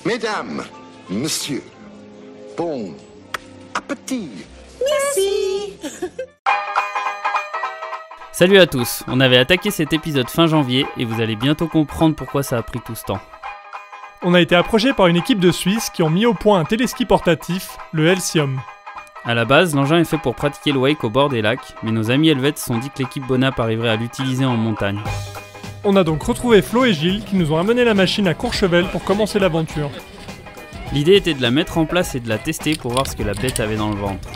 Mesdames, messieurs, bon appétit. Merci. Salut à tous, on avait attaqué cet épisode fin janvier et vous allez bientôt comprendre pourquoi ça a pris tout ce temps. On a été approché par une équipe de Suisses qui ont mis au point un téléski portatif, le Helsium. A la base, l'engin est fait pour pratiquer le wake au bord des lacs, mais nos amis helvètes se sont dit que l'équipe Bonap arriverait à l'utiliser en montagne. On a donc retrouvé Flo et Gilles qui nous ont amené la machine à Courchevel pour commencer l'aventure. L'idée était de la mettre en place et de la tester pour voir ce que la bête avait dans le ventre.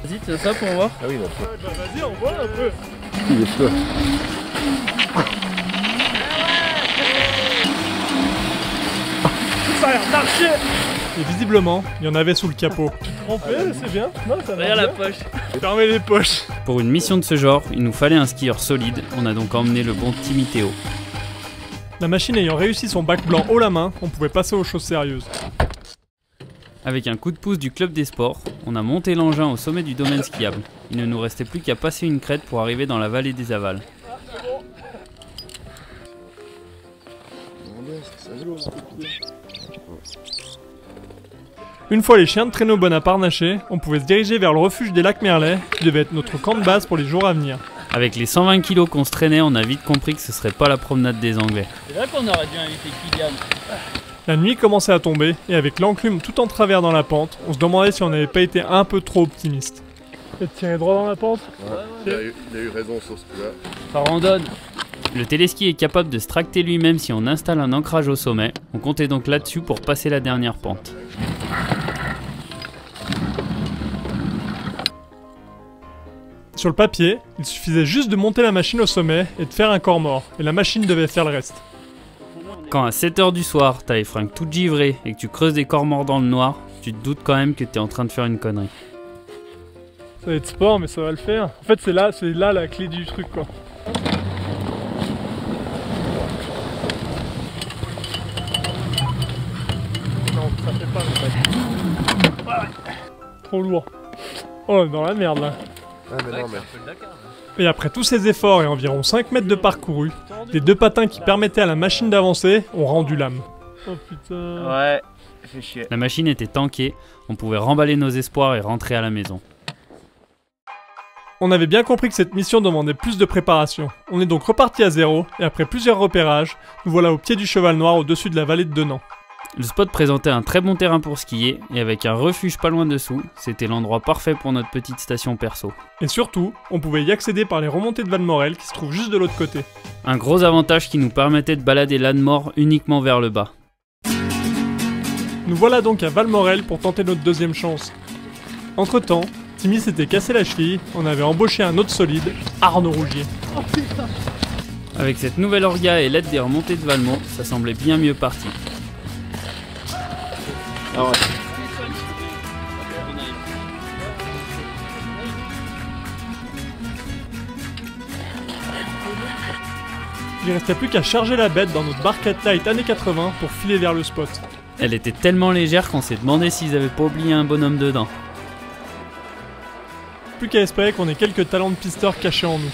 Vas-y, tu as ça pour voir? Ah oui, bah, Vas-y, on voit un peu. il est feu. Ça a l'air d'archer. Et visiblement, il y en avait sous le capot. On fait, c'est bien. Non, ça va. Regarde la poche. Fermez les poches. Pour une mission de ce genre, il nous fallait un skieur solide, on a donc emmené le bon Timmy Théo. La machine ayant réussi son bac blanc haut la main, on pouvait passer aux choses sérieuses. Avec un coup de pouce du club des sports, on a monté l'engin au sommet du domaine skiable. Il ne nous restait plus qu'à passer une crête pour arriver dans la vallée des Avals. Une fois les chiens de traîneau Bonap harnachés, on pouvait se diriger vers le refuge des lacs Merlet, qui devait être notre camp de base pour les jours à venir. Avec les 120 kilos qu'on se traînait, on a vite compris que ce serait pas la promenade des Anglais. C'est vrai qu'on aurait dû inviter Kylian. La nuit commençait à tomber, et avec l'enclume tout en travers dans la pente, on se demandait si on n'avait pas été un peu trop optimiste. Et tirer droit dans la pente. Ouais, il a eu raison sur ce coup-là. Ça randonne. Le téléski est capable de se tracter lui-même si on installe un ancrage au sommet. On comptait donc là-dessus pour passer la dernière pente. Sur le papier, il suffisait juste de monter la machine au sommet et de faire un corps mort, et la machine devait faire le reste. Quand à 7h du soir, t'as les fringues toutes givrées et que tu creuses des corps morts dans le noir, tu te doutes quand même que t'es en train de faire une connerie. Ça va être sport, mais ça va le faire. En fait, c'est là la clé du truc, quoi. Non, ça fait pas le fait. Trop lourd. Oh, dans la merde, là. Ah, mais non, mais. Et après tous ces efforts et environ 5 mètres de parcouru, les deux patins qui permettaient à la machine d'avancer ont rendu l'âme. Oh putain. Ouais, fait chier. La machine était tankée, on pouvait remballer nos espoirs et rentrer à la maison. On avait bien compris que cette mission demandait plus de préparation. On est donc reparti à zéro, et après plusieurs repérages, nous voilà au pied du Cheval Noir au-dessus de la vallée de Denan. Le spot présentait un très bon terrain pour skier, et avec un refuge pas loin dessous, c'était l'endroit parfait pour notre petite station perso. Et surtout, on pouvait y accéder par les remontées de Valmorel qui se trouvent juste de l'autre côté. Un gros avantage qui nous permettait de balader l'âne mort uniquement vers le bas. Nous voilà donc à Valmorel pour tenter notre deuxième chance. Entre temps, Timmy s'était cassé la cheville, on avait embauché un autre solide, Arnaud Rougier. Avec cette nouvelle orga et l'aide des remontées de Valmont, ça semblait bien mieux parti. Ah ouais. Il restait plus qu'à charger la bête dans notre barquette light années 80 pour filer vers le spot. Elle était tellement légère qu'on s'est demandé s'ils avaient pas oublié un bonhomme dedans. Plus qu'à espérer qu'on ait quelques talents de pisteur cachés en nous.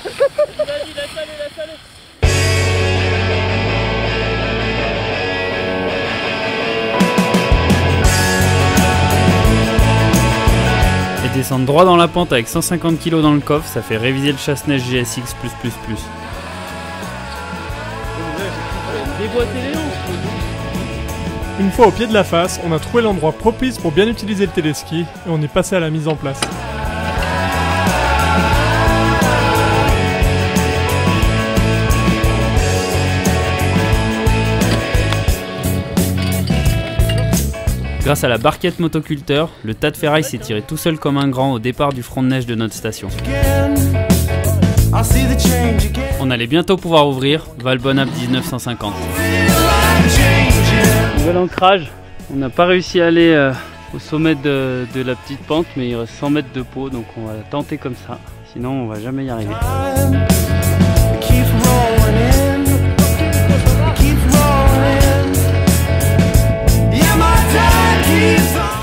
Et descendre droit dans la pente avec 150 kg dans le coffre, ça fait réviser le chasse-neige GSX+++. Une fois au pied de la face, on a trouvé l'endroit propice pour bien utiliser le téléski et on est passé à la mise en place. Grâce à la barquette motoculteur, le tas de ferraille s'est tiré tout seul comme un grand au départ du front de neige de notre station. On allait bientôt pouvoir ouvrir Val Bonap 1950. Nouvel ancrage, on n'a pas réussi à aller au sommet de la petite pente, mais il reste 100 mètres de peau, donc on va la tenter comme ça, sinon on va jamais y arriver.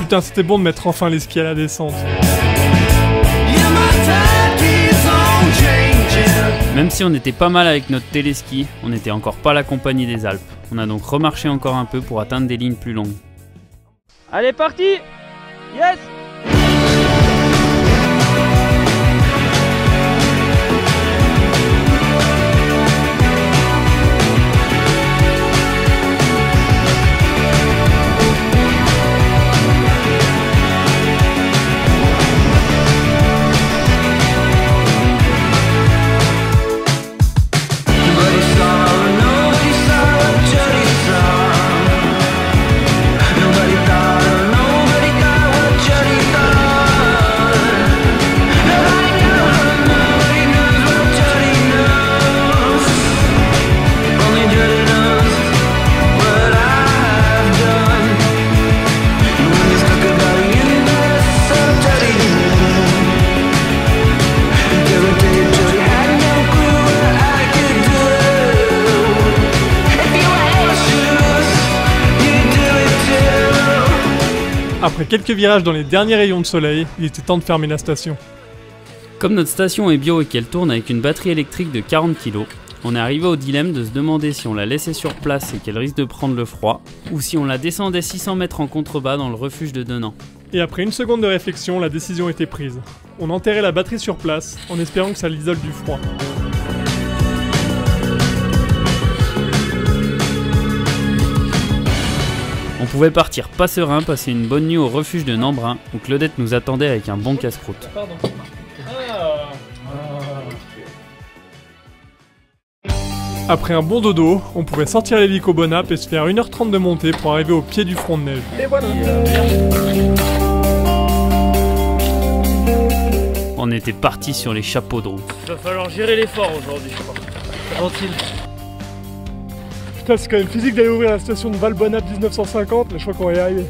Putain, c'était bon de mettre enfin les skis à la descente. Yeah, my time keeps on changing. Même si on était pas mal avec notre téléski, on n'était encore pas la compagnie des Alpes. On a donc remarché encore un peu pour atteindre des lignes plus longues. Allez, parti! Yes! Après quelques virages dans les derniers rayons de soleil, il était temps de fermer la station. Comme notre station est bio et qu'elle tourne avec une batterie électrique de 40 kg, on est arrivé au dilemme de se demander si on la laissait sur place et qu'elle risque de prendre le froid, ou si on la descendait 600 mètres en contrebas dans le refuge de Denain. Et après une seconde de réflexion, la décision était prise. On enterrait la batterie sur place, en espérant que ça l'isole du froid. On pouvait partir pas serein, passer une bonne nuit au refuge de Nambrin, où Claudette nous attendait avec un bon casse-croûte. Après un bon dodo, on pouvait sortir l'hélico Bonap et se faire 1h30 de montée pour arriver au pied du front de neige. Et voilà. On était parti sur les chapeaux de roue. Il va falloir gérer l'effort aujourd'hui, je crois. Tranquille. Putain, c'est quand même physique d'aller ouvrir la station de Val-Bonap 1950, mais je crois qu'on va y arriver.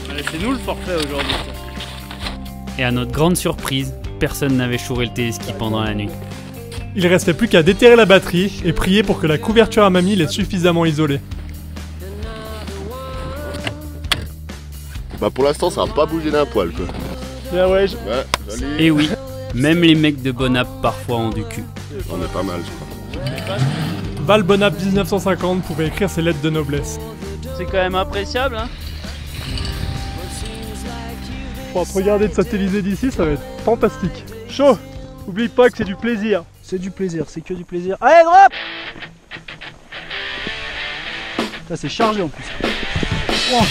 Ouais, c'est nous le forfait aujourd'hui. Et à notre grande surprise, personne n'avait chouré le téléski pendant la nuit. Il restait plus qu'à déterrer la batterie et prier pour que la couverture à mamie l'ait suffisamment isolée. Bah pour l'instant ça a pas bougé d'un poil quoi. Bien ouais, joli. Et oui, même les mecs de Bonap parfois ont du cul. On est pas mal je crois. Val-Bonap 1950 pouvait écrire ses lettres de noblesse. C'est quand même appréciable, hein. Pour te regarder de satelliser d'ici, ça va être fantastique. Chaud. Oublie pas que c'est du plaisir. C'est du plaisir, c'est que du plaisir. Allez, drop! Ça c'est chargé en plus. Oh.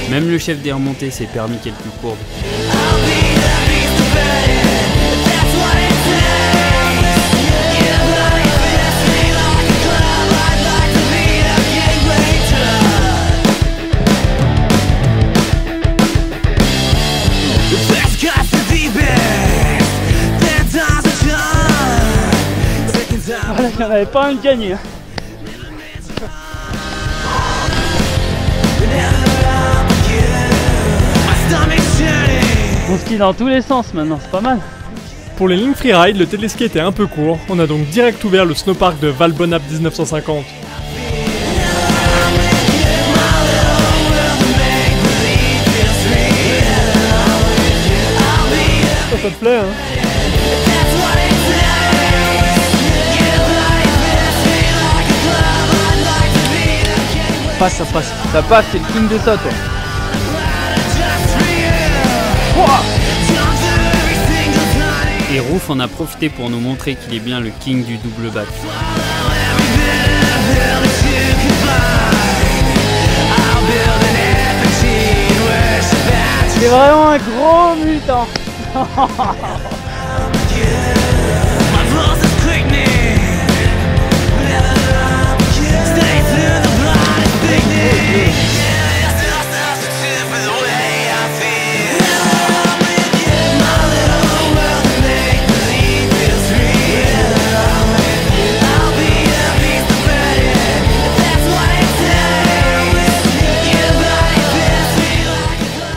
Même le chef des remontées s'est permis quelques courbes. Voilà, il n'y en avait pas un de gagné. On ski dans tous les sens maintenant, c'est pas mal. Pour les lignes freeride, le téléski était un peu court, on a donc direct ouvert le snowpark de Val-Bonap 1950. Ça te plaît, hein? Passe, ça passe. Ça passe, c'est le king de ça, toi. Et Rouf en a profité pour nous montrer qu'il est bien le king du double bac. C'est vraiment un gros mutant.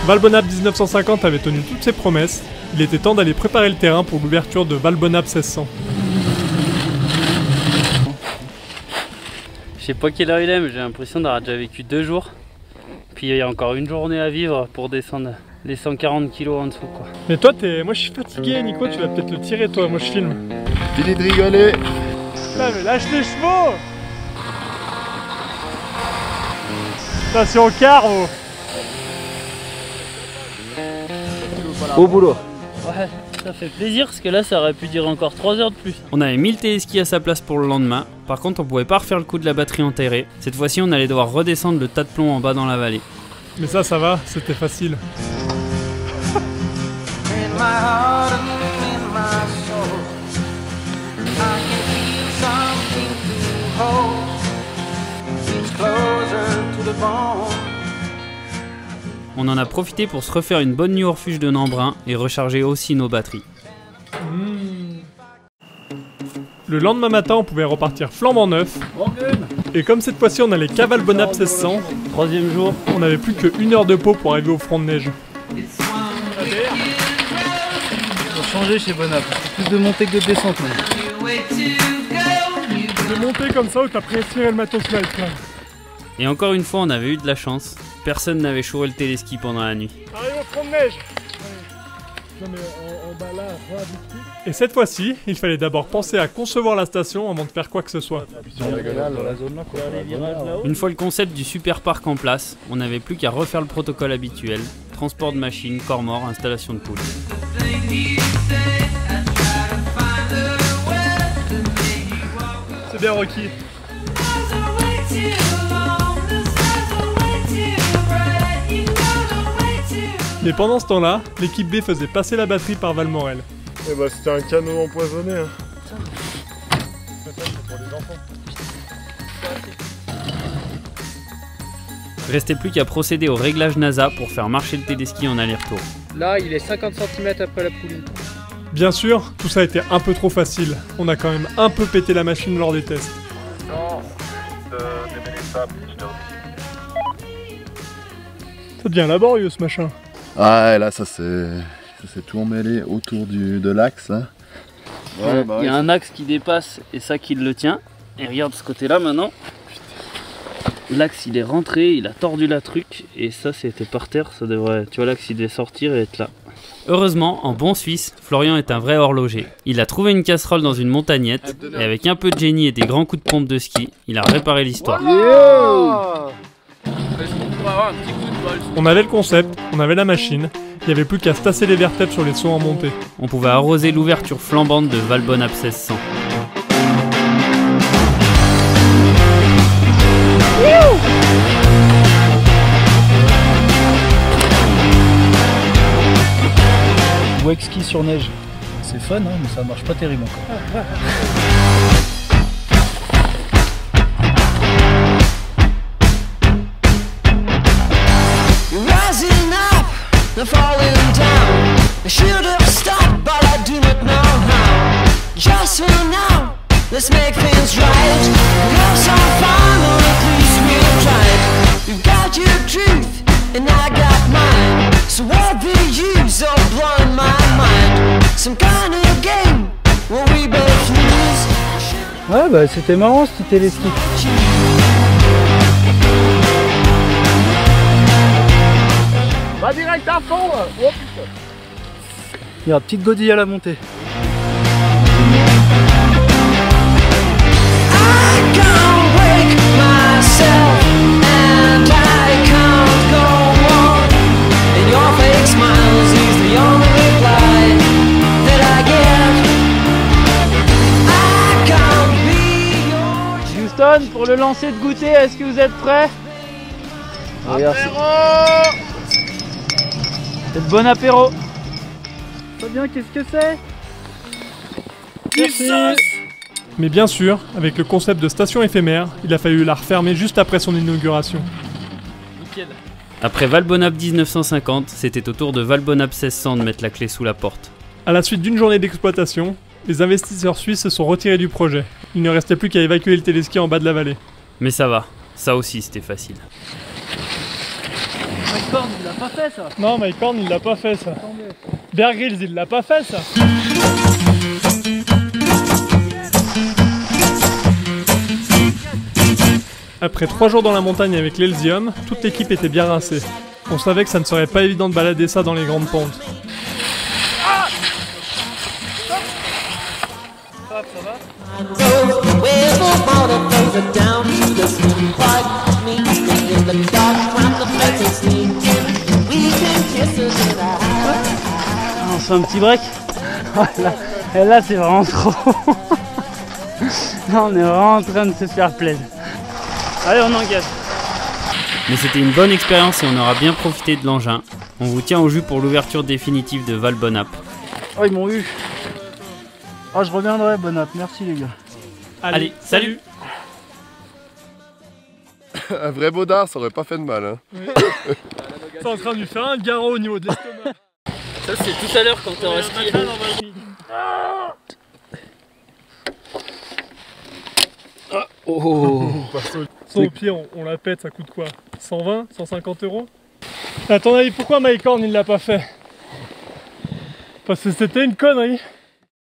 Valbonab 1950 avait tenu toutes ses promesses, il était temps d'aller préparer le terrain pour l'ouverture de Valbonab 1600. Je sais pas quelle heure il est, mais j'ai l'impression d'avoir déjà vécu 2 jours. Puis il y a encore une journée à vivre pour descendre les 140 kilos en dessous, quoi. Mais toi, moi je suis fatigué, Nico, tu vas peut-être le tirer toi, moi je filme. Fini de rigoler. Ah mais lâche les chevaux. Station Carreau. Au boulot. Ouais, ça fait plaisir parce que là ça aurait pu durer encore 3 heures de plus. On avait mis le téléski à sa place pour le lendemain. Par contre on pouvait pas refaire le coup de la batterie enterrée. Cette fois-ci on allait devoir redescendre le tas de plomb en bas dans la vallée. Mais ça va, c'était facile. On en a profité pour se refaire une bonne nuit au refuge de Nambrin et recharger aussi nos batteries. Le lendemain matin, on pouvait repartir flambant neuf. Et comme cette fois-ci on allait qu'à Valbonab 1600, 3e jour. on n'avait plus que 1 heure de pau pour arriver au front de neige. On va changer chez Bonap. Plus de montée que de descente. De monter comme ça où t'as préféré le matos light là. Et encore une fois on avait eu de la chance. Personne n'avait chouré le téléski pendant la nuit. Arrive au front de neige. Et cette fois-ci, il fallait d'abord penser à concevoir la station avant de faire quoi que ce soit. Une fois le concept du super parc en place, on n'avait plus qu'à refaire le protocole habituel. Transport de machines, corps mort, installation de poules. C'est bien Rocky. Mais pendant ce temps-là, l'équipe B faisait passer la batterie par Valmorel. Eh bah c'était un canot empoisonné. Hein. Restait plus qu'à procéder au réglage NASA pour faire marcher le téléski en aller-retour. Là, il est 50 cm après la poulie. Bien sûr, tout ça a été un peu trop facile. On a quand même un peu pété la machine lors des tests. Ça devient laborieux ce machin. Ah là ça s'est tout emmêlé autour de l'axe. Hein. Ouais, Il y a un axe qui dépasse et ça qui le tient. Et regarde ce côté-là maintenant. L'axe il est rentré, il a tordu la truc et ça c'était par terre, ça devrait. Tu vois l'axe il devait sortir et être là. Heureusement, en bon Suisse, Florian est un vrai horloger. Il a trouvé une casserole dans une montagnette et avec un peu de génie et des grands coups de pompe de ski, il a réparé l'histoire. On avait le concept, on avait la machine, il n'y avait plus qu'à se tasser les vertèbres sur les sauts en montée. On pouvait arroser l'ouverture flambante de Valbonab 1600. Wake ski sur neige. C'est fun, hein, mais ça marche pas terrible encore. Rising up and falling down. I should have stopped, but I do not know how. Just for now, let's make things right. Have some fun, or at least we'll try it. You've got your truth, and I got mine. So what the use of blowing my mind? Some kind of game where we both lose. Ouais, bah c'était marrant ce petit téléski. Va direct à fond. Oh putain. Il y a une petite godille à la montée. I can't wake myself and I can't go on. And your fake smiles is the only reply that I get. I can't be your Houston, pour le lancer de goûter, est-ce que vous êtes prêts? Regarde, c'est le bon apéro. Fabien, qu'est-ce que c'est? Merci. Mais bien sûr, avec le concept de station éphémère, il a fallu la refermer juste après son inauguration. Nickel. Après Valbonab 1950, c'était au tour de Valbonab 1600 de mettre la clé sous la porte. À la suite d'une journée d'exploitation, les investisseurs suisses se sont retirés du projet. Il ne restait plus qu'à évacuer le téléski en bas de la vallée. Mais ça va, ça aussi c'était facile. La corde, là. pas fait ça. Non, Mike Horn il l'a pas fait ça. Bear Grylls il l'a pas fait ça. Après 3 jours dans la montagne avec l'Elsium, toute l'équipe était bien rincée. On savait que ça ne serait pas évident de balader ça dans les grandes pentes. On se fait un petit break. Et là c'est vraiment trop. Là on est vraiment en train de se faire plaisir. Allez on engage. Mais c'était une bonne expérience et on aura bien profité de l'engin. On vous tient au jus pour l'ouverture définitive de Val Bonap. Oh ils m'ont eu. Oh je reviendrai Bonap, merci les gars. Allez, salut. Un vrai baudard, ça aurait pas fait de mal. Hein. C'est en train de lui faire un garrot au niveau de l'estomac. Ça c'est tout à l'heure quand t'auras skié. Oh. Son pied, on la pète, ça coûte quoi? 120, 150 euros? À ton avis, pourquoi Mike Horn il l'a pas fait? Parce que c'était une connerie.